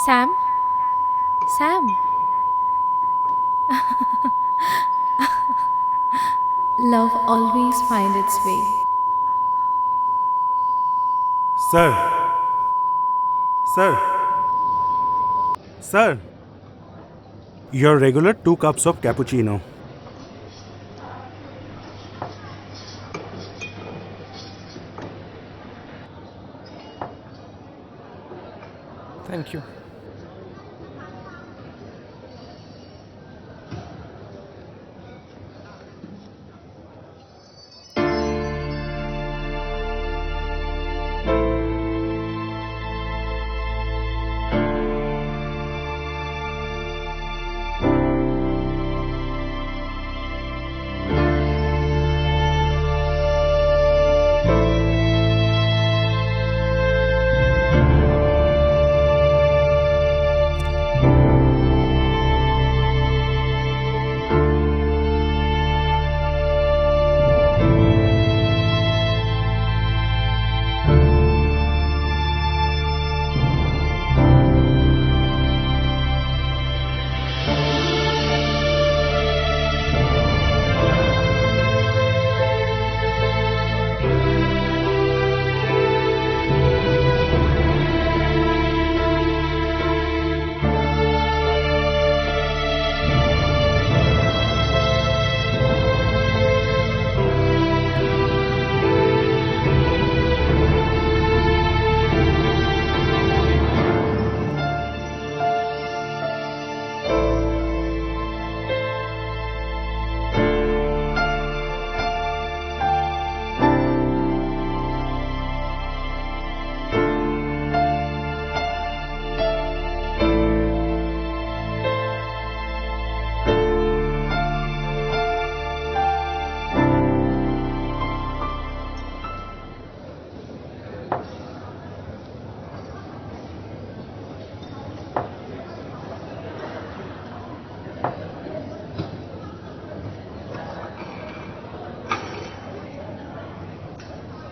Sam? Sam? Love always finds its way. Sir, sir, sir. Your regular 2 cups of cappuccino. Thank you.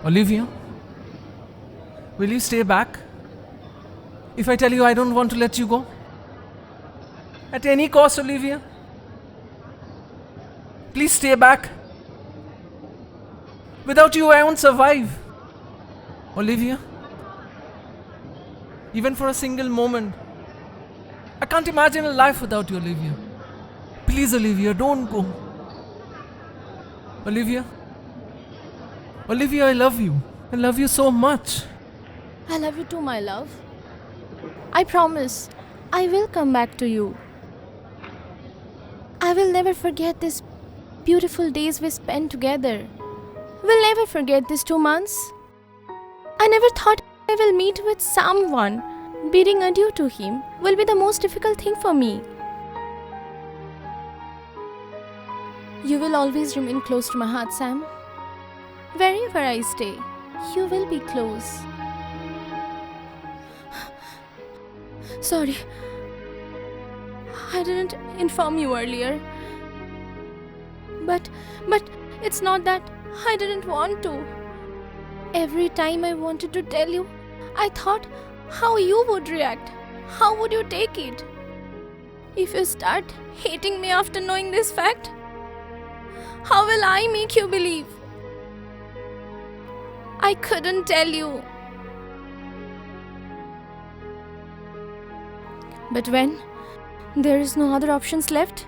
Olivia, will you stay back? If I tell you I don't want to let you go? At any cost, Olivia? Please stay back. Without you, I won't survive. Olivia? Even for a single moment. I can't imagine a life without you, Olivia. Please, Olivia, don't go. Olivia? Olivia, I love you. I love you so much. I love you too, my love. I promise, I will come back to you. I will never forget these beautiful days we spent together. We'll never forget these 2 months. I never thought I will meet with someone. Bidding adieu to him will be the most difficult thing for me. You will always remain close to my heart, Sam. Wherever I stay, you will be close. Sorry, I didn't inform you earlier. But it's not that I didn't want to. Every time I wanted to tell you, I thought how you would react. How would you take it? If you start hating me after knowing this fact, how will I make you believe? I couldn't tell you. But when there is no other options left,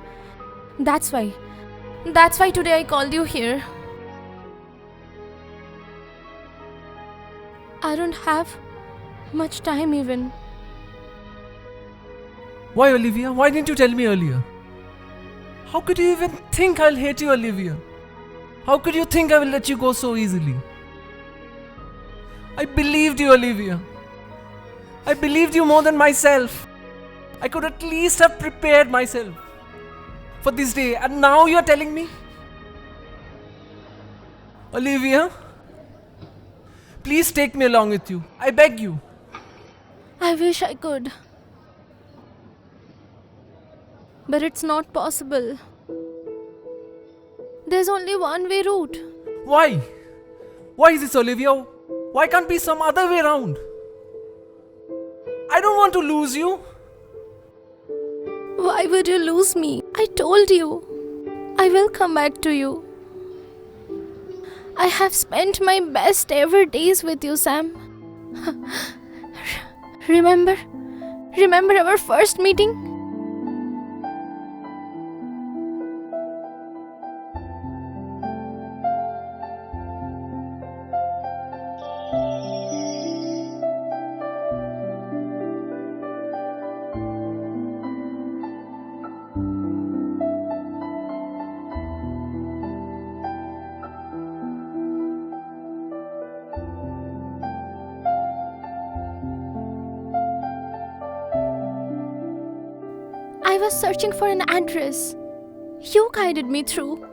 that's why today I called you here. I don't have much time even. Why, Olivia? Why didn't you tell me earlier? How could you even think I'll hate you, Olivia? How could you think I will let you go so easily? I believed you, Olivia. I believed you more than myself. I could at least have prepared myself for this day, and now you're telling me? Olivia, please take me along with you. I beg you. I wish I could. But it's not possible. There's only one way route. Why? Why is this, Olivia? Why can't be some other way around? I don't want to lose you. Why would you lose me? I told you. I will come back to you. I have spent my best ever days with you, Sam. Remember? Remember our first meeting? I was searching for an address. You guided me through.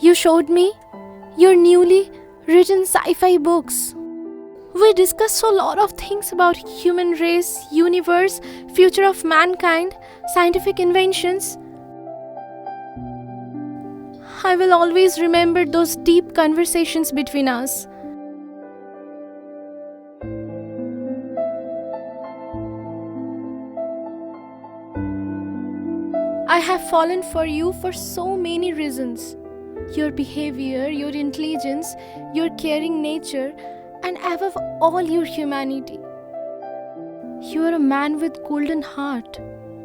You showed me your newly written sci-fi books. We discussed a lot of things about human race, universe, future of mankind, scientific inventions. I will always remember those deep conversations between us. I have fallen for you for so many reasons. Your behavior, your intelligence, your caring nature, and above all, your humanity. You are a man with golden heart.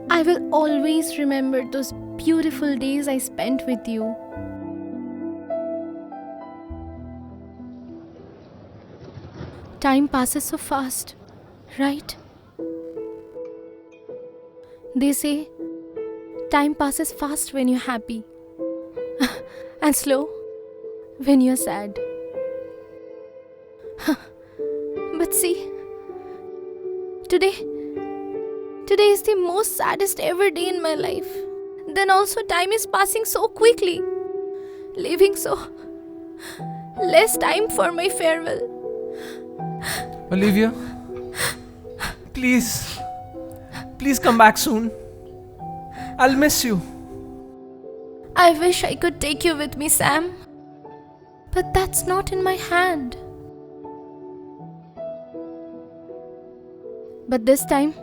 I will always remember those beautiful days I spent with you. Time passes so fast, right? They say, time passes fast when you're happy, and slow when you're sad. But see, today is the most saddest ever day in my life. Then also time is passing so quickly, leaving so less time for my farewell. Olivia, please come back soon. I'll miss you. I wish I could take you with me, Sam. But that's not in my hand. But this time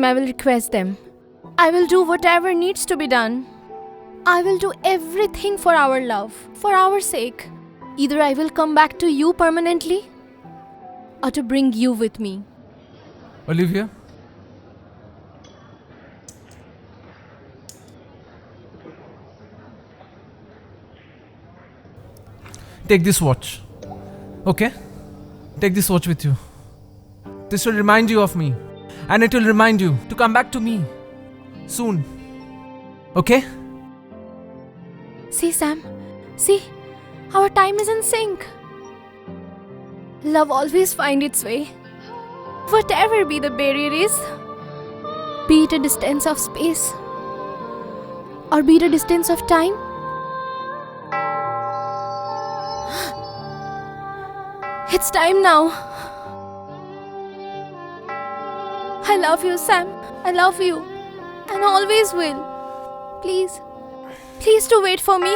I will request them. I will do whatever needs to be done. I will do everything for our love, for our sake. Either I will come back to you permanently, or to bring you with me. Olivia? Take this watch. Okay? Take this watch with you. This will remind you of me. And it will remind you to come back to me. Soon. Okay? See, Sam. See, our time is in sync. Love always finds its way. Whatever be the barrier is, be it a distance of space, or be it a distance of time. It's time now. I love you, Sam. I love you. And always will. Please do wait for me.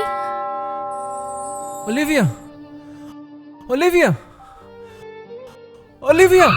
Olivia! Olivia! Olivia!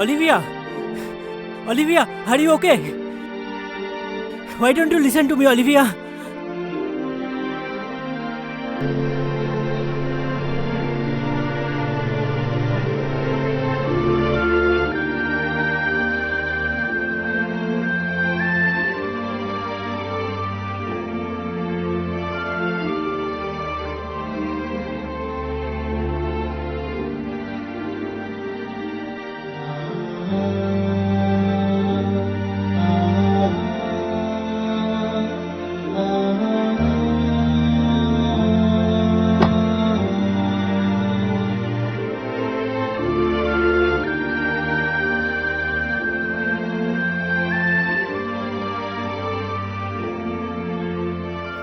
Olivia! Olivia, are you okay? Why don't you listen to me, Olivia?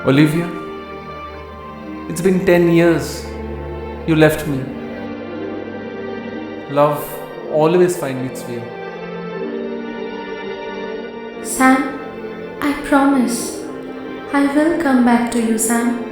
Olivia, it's been 10 years. You left me. Love always finds its way. Sam, I promise I will come back to you, Sam.